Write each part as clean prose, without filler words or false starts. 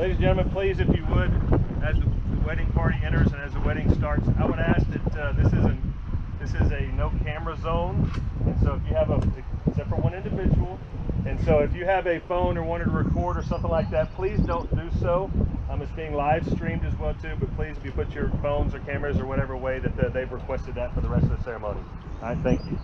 Ladies and gentlemen, please, if you would, as the wedding party enters and as the wedding starts, I would ask that this is a no camera zone, and so if you have except for one individual, and so if you have a phone or wanted to record or something like that, please don't do so. It's being live streamed as well too, but please, if you put your phones or cameras or whatever way that they've requested that for the rest of the ceremony. All right, thank you.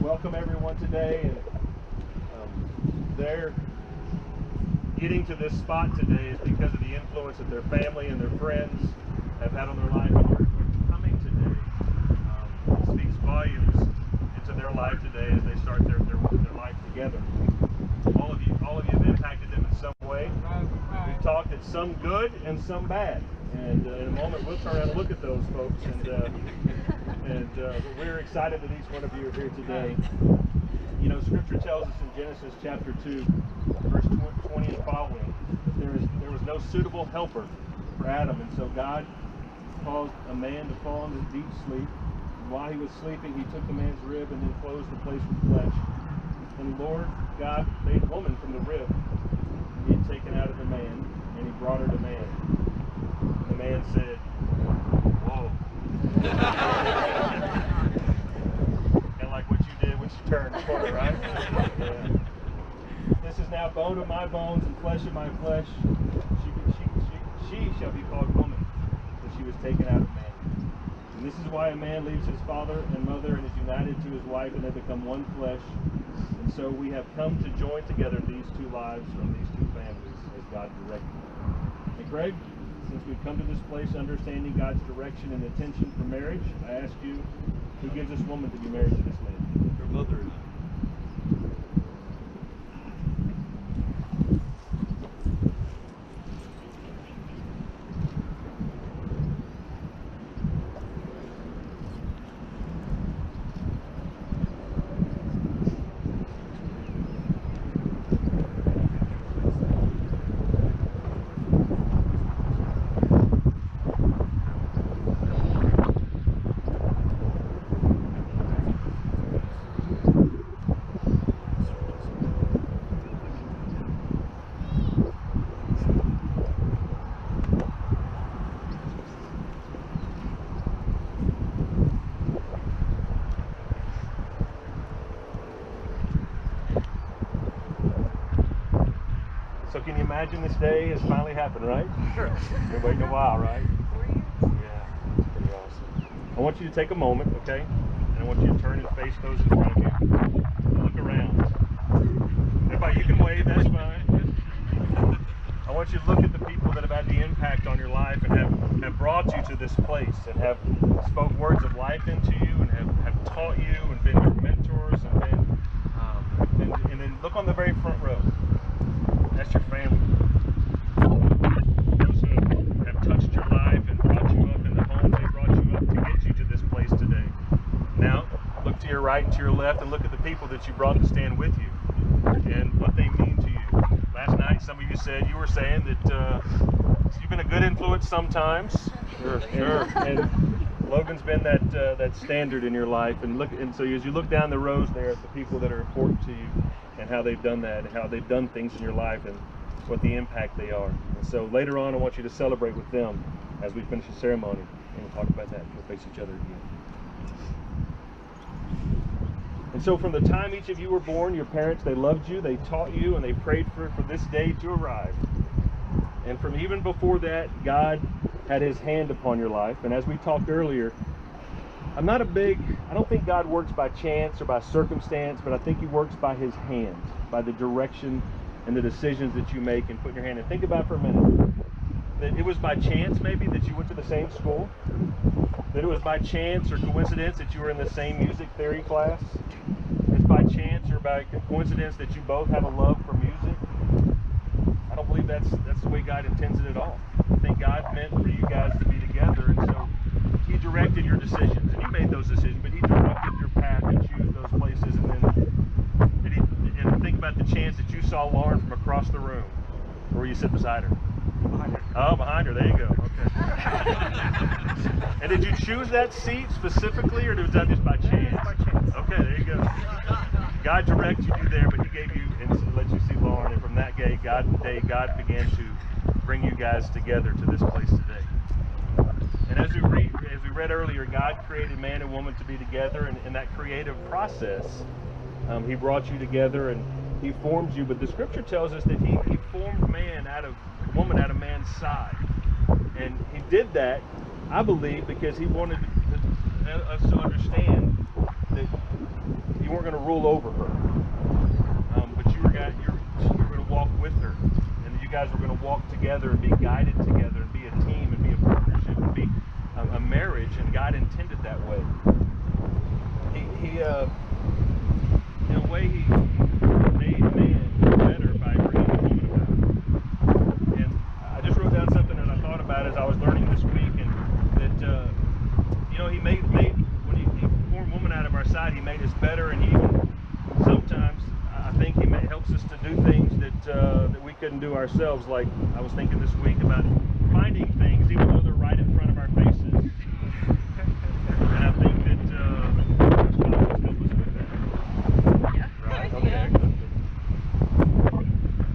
welcome everyone today. And they're getting to this spot today is because of the influence that their family and their friends have had on their life. And your coming today speaks volumes into their life today as they start their life together. All of you have impacted them in some way. We've talked at some good and some bad. And in a moment we'll turn around and look at those folks. But we're excited that each one of you are here today. You know, Scripture tells us in Genesis chapter 2, verse 20 and following, that there was no suitable helper for Adam, and so God caused a man to fall into deep sleep. And while he was sleeping, he took the man's rib and then closed the place with flesh. And the Lord God made a woman from the rib he had taken out of the man, and he brought her to man. And the man said, "Whoa." And like what you did when she turned the corner, right? Yeah. This is now bone of my bones and flesh of my flesh. She shall be called woman, for she was taken out of man. And this is why a man leaves his father and mother and is united to his wife, and they become one flesh. And so we have come to join together these two lives from these two families as God directed. And Greg, since we've come to this place understanding God's direction and intention for marriage, I ask you, who gives this woman to be married to this man? Her mother. So can you imagine this day has finally happened, right? Sure. You're waiting a while, right? 4 years. Yeah, it's pretty awesome. I want you to take a moment, okay? And I want you to turn and face those in front of you. Look around. Everybody, you can wave, that's fine. I want you to look at the people that have had the impact on your life and have brought you to this place and have spoke words of life into you and have taught you and been your mentors and then look on the very front row. That's your family. Those who have touched your life and brought you up in the home they brought you up to get you to this place today. Now, look to your right and to your left and look at the people that you brought to stand with you and what they mean to you. Last night, some of you said, you were saying that you've been a good influence sometimes. Sure. And Logan's been that standard in your life. And so as you look down the rows there at the people that are important to you, and how they've done that, and how they've done things in your life, and what the impact they are. And so later on, I want you to celebrate with them as we finish the ceremony, and we'll talk about that. We'll face each other again. And so from the time each of you were born, your parents, they loved you, they taught you, and they prayed for this day to arrive. And from even before that, God had his hand upon your life. And as we talked earlier, I don't think God works by chance or by circumstance, but I think he works by his hand, by the direction and the decisions that you make and put in your hand. And think about for a minute that it was by chance maybe that you went to the same school, that it was by chance or coincidence that you were in the same music theory class. It's by chance or by coincidence that you both have a love for music. I don't believe that's the way God intends it at all. I think God meant for you guys to be together, and so he directed your decisions, and you made those decisions, but he directed your path to choose those places. And think about the chance that you saw Lauren from across the room. Where you sit beside her? Behind her. Oh, behind her. There you go. Okay. And did you choose that seat specifically, or was that just by chance? By chance. Okay, there you go. God directed you there, but he gave you and let you see Lauren, and from that day, God began to bring you guys together to this place today. And as we read earlier, God created man and woman to be together, and in that creative process, he brought you together and he formed you. But the Scripture tells us that he formed woman out of man's side, and he did that, I believe, because he wanted us to understand that you weren't going to rule over her, but you were going to walk with her, and you guys were going to walk together and be guided together and be a team and be a partnership and be a marriage, and God intended that way. He in a way, he made man better by bringing a woman about. And I just wrote down something that I thought about as I was learning this week, and that he made when he formed woman out of our side, he made us better, and he even sometimes I think he helps us to do things that we couldn't do ourselves. Like I was thinking this week about finding things even though they're right in front of our faces. And I think that God will help us with that. Yeah. Right? Okay.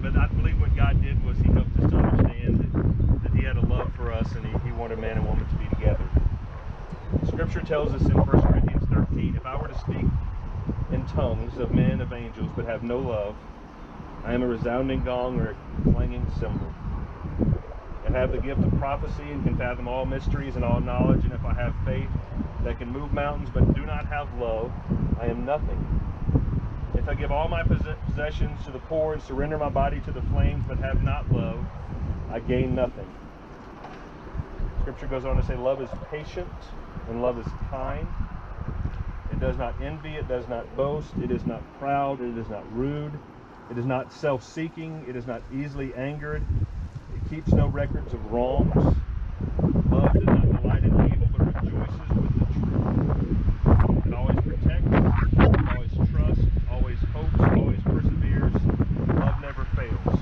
But I believe what God did was he helped us to understand that he had a love for us, and he wanted man and woman to be together. Scripture tells us in 1 Corinthians 13, if I were to speak in tongues of men and of angels but have no love, I am a resounding gong or a clanging cymbal. I have the gift of prophecy and can fathom all mysteries and all knowledge, and if I have faith that can move mountains but do not have love, I am nothing. If I give all my possessions to the poor and surrender my body to the flames but have not love, I gain nothing. Scripture goes on to say love is patient and love is kind. It does not envy, it does not boast, it is not proud, it is not rude, it is not self-seeking, it is not easily angered, it keeps no records of wrongs. Love does not delight in evil, but rejoices with the truth. It always protects, always trusts, always hopes, always perseveres. Love never fails.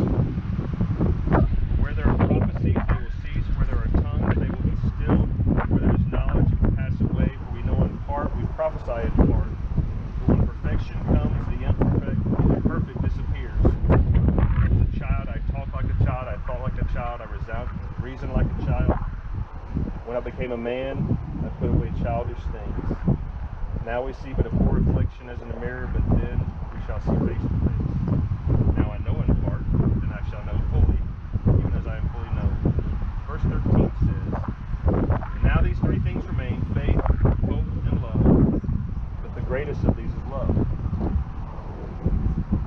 Where there are prophecies, they will cease. Where there are tongues, they will be stilled. Where there is knowledge, it will pass away. For we know in part, we prophesy in part. But when perfection comes, the imperfect disappears. When I was a child, I talked like a child, I thought like a child, I reasoned like a child. When I became a man, I put away childish things. Now we see but a poor reflection as in a mirror, but then we shall see face to face. Now I know in part, then I shall know fully, even as I am fully known. Verse 13 says, and now these three things remain, faith, hope, and love, but the greatest of these is love.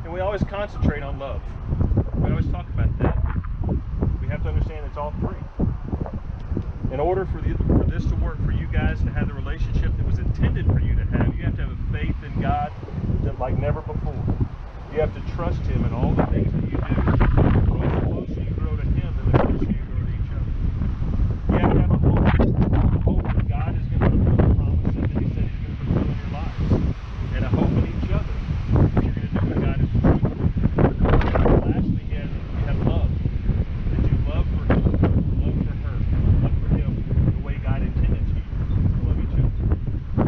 And we always concentrate on love. We always talk about that. We have to understand it's all three. In order for this to work, for you guys to have the relationship that was intended for you to have, you have to have a faith in God that like never before. You have to trust him in all the things that you do. The closer you grow to him, the closer you grow to each other. You have to have a hope that God is going to fulfill the promises that he said he's going to fulfill in your lives. And a hope in each other that you're going to do what God has told you. And lastly, you have love. That you love for him, love for her, love for him the way God intended you to love each other.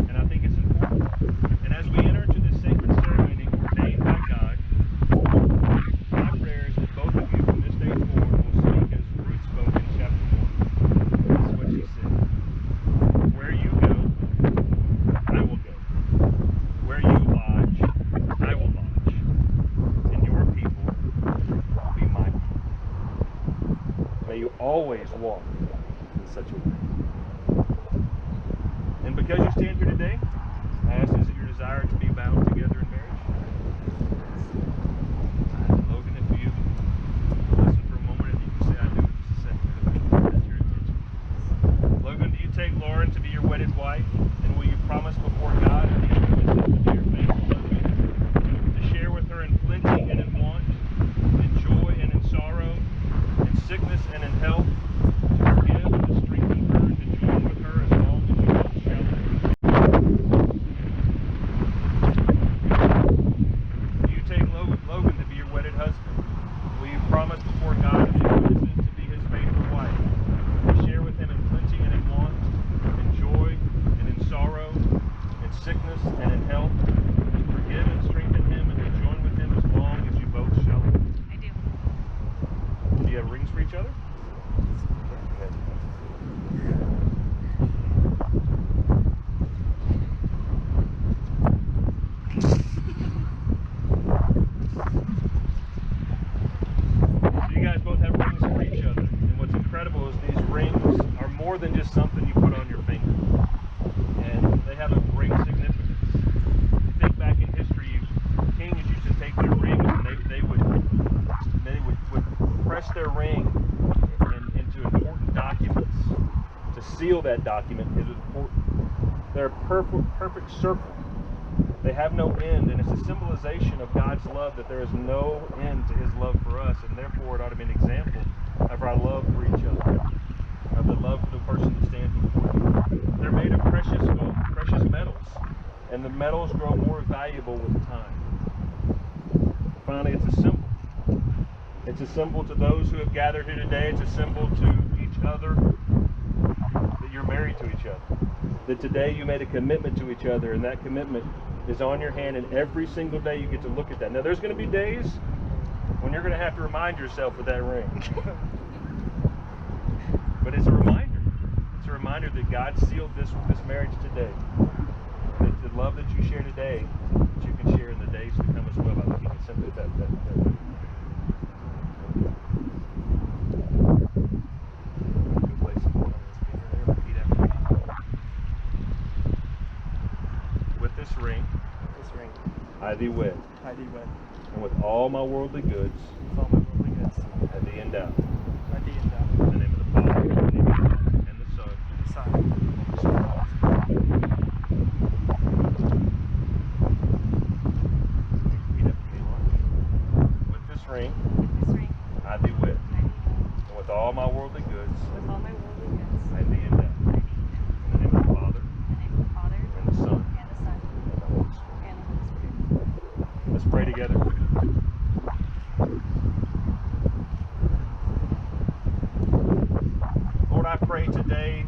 And I think it's important. And as we enter into this sacred ceremony ordained by God, my prayer is that both of you from this day forward will speak as Ruth spoke in chapter 1. This is what she said. Where you go, I will go. Where you lodge, I will lodge. And your people will be my people. May you always walk in such a way. And because you stand here today, I ask, is it your desire to be bound together in marriage? Logan, if you listen for a moment, if you can say I do in just a second, that's your intention. Logan, do you take Lauren to be your wedded wife? And will you promise before God and the other witnesses to be your faithful husband, to share with her in plenty and in want, in joy and in sorrow, in sickness and in health, to forgive and to strengthen her and to join with her as long as you both shall live? Do you take Logan to be your wedded husband? Will you promise before God and the witnesses to be his faithful wife, to share with him in plenty and in want, in joy and in sorrow, in sickness and in health, to forgive and strengthen him and to join with him as long as you both shall live? I do. Do you have rings for each other? So you guys both have rings for each other. And what's incredible is these rings are more than just something you put on your finger. And they have a great significance. Think back in history. seal that document is important. They're a perfect circle. They have no end, and it's a symbolization of God's love, that there is no end to his love for us, and therefore it ought to be an example of our love for each other, of the love for the person that stands before you. They're made of precious gold, precious metals, and the metals grow more valuable with time. Finally, it's a symbol. It's a symbol to those who have gathered here today. It's a symbol to each other that you're married to each other. That today you made a commitment to each other, and that commitment is on your hand, and every single day you get to look at that. Now, there's going to be days when you're going to have to remind yourself of that ring. But it's a reminder. It's a reminder that God sealed this marriage today. That the love that you share today, that you can share in the days to come as well by looking at simply that ring. This ring, I thee wed, and with all my worldly goods, I thee endow. In the name of the Father, and the Son, and the Spirit. With this ring, I thee wed, and with all my worldly goods, I thee endow. In the name of the Father, and the Son. Let's pray together. Lord, I pray today,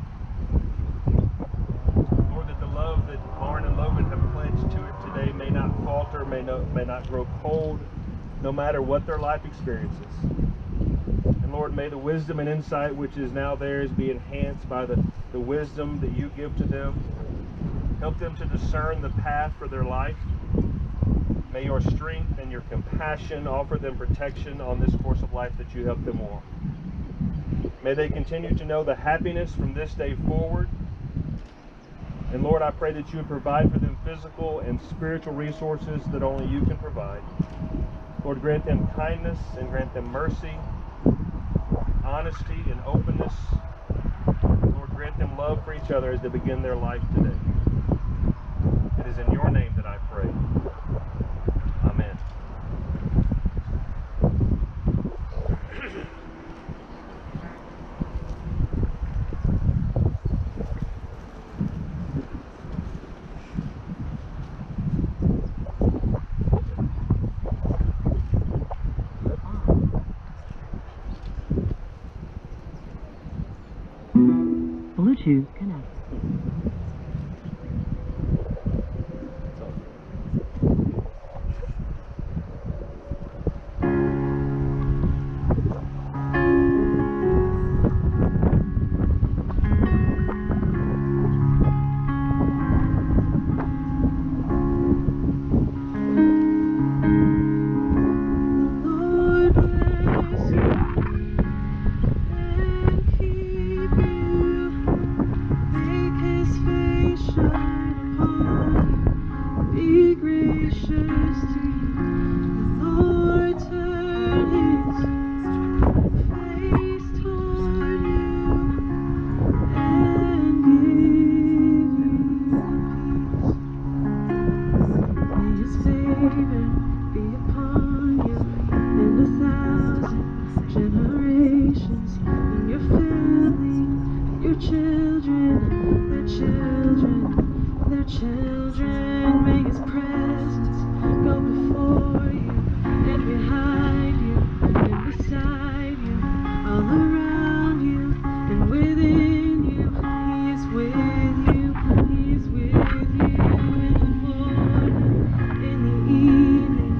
Lord, that the love that Lauren and Logan have pledged to it today may not falter, may not grow cold, no matter what their life experiences. And Lord, may the wisdom and insight which is now theirs be enhanced by the wisdom that you give to them. Help them to discern the path for their life. May your strength and your compassion offer them protection on this course of life that you help them on. May they continue to know the happiness from this day forward. And Lord, I pray that you would provide for them physical and spiritual resources that only you can provide. Lord, grant them kindness and grant them mercy, honesty and openness. Lord, grant them love for each other as they begin their life today. It is in your name that I pray. Amen. Bluetooth connect. Evening.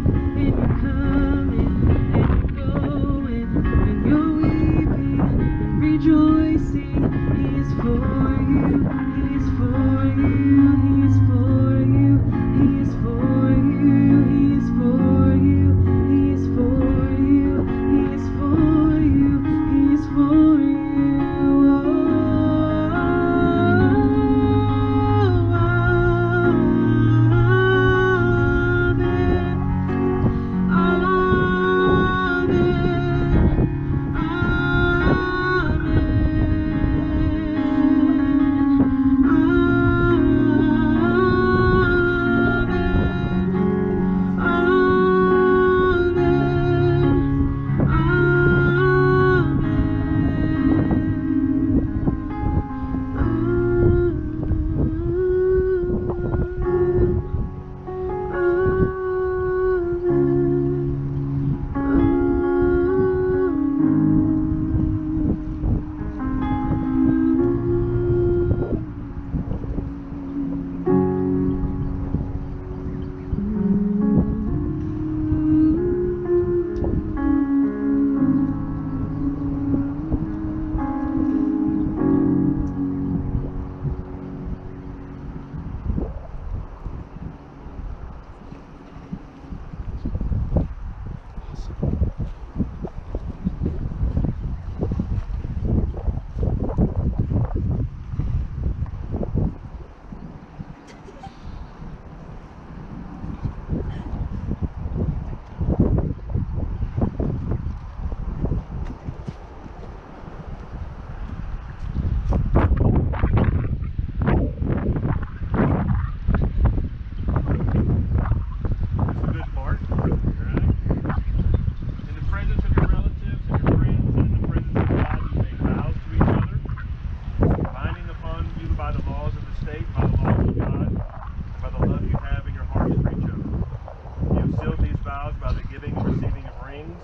giving and receiving of rings.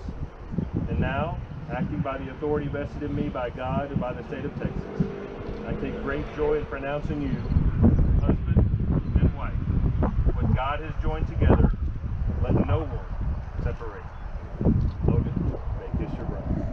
And now, acting by the authority vested in me by God and by the state of Texas, I take great joy in pronouncing you husband and wife. What God has joined together, let no one separate. Logan, make this your bride.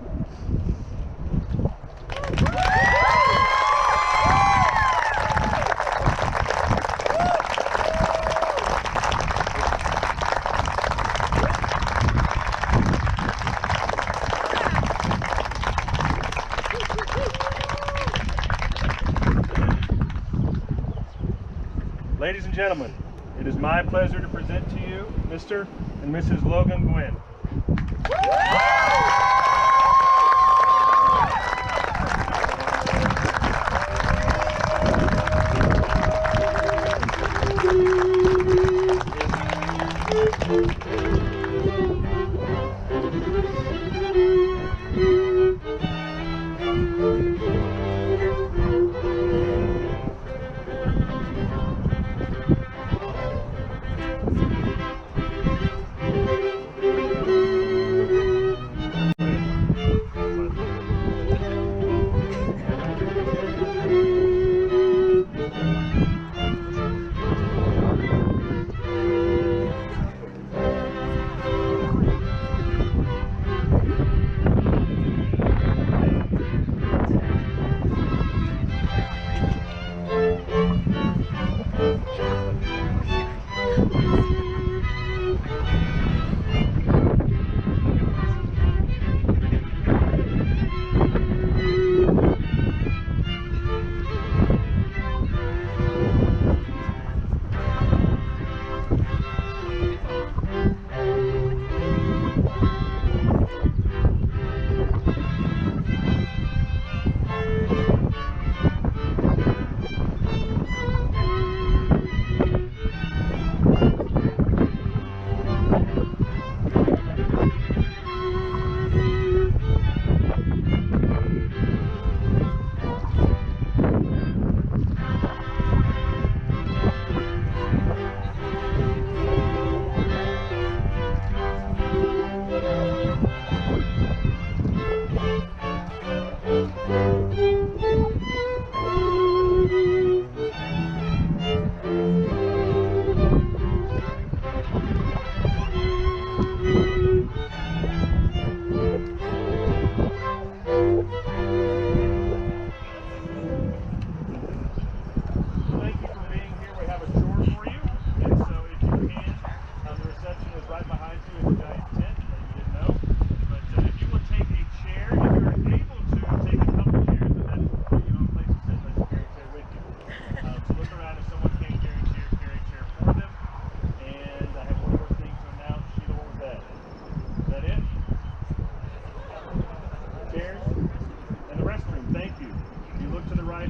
Ladies and gentlemen, it is my pleasure to present to you Mr. and Mrs. Logan Gwin.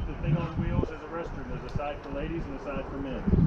The thing on wheels is a restroom. There's a side for ladies and a side for men.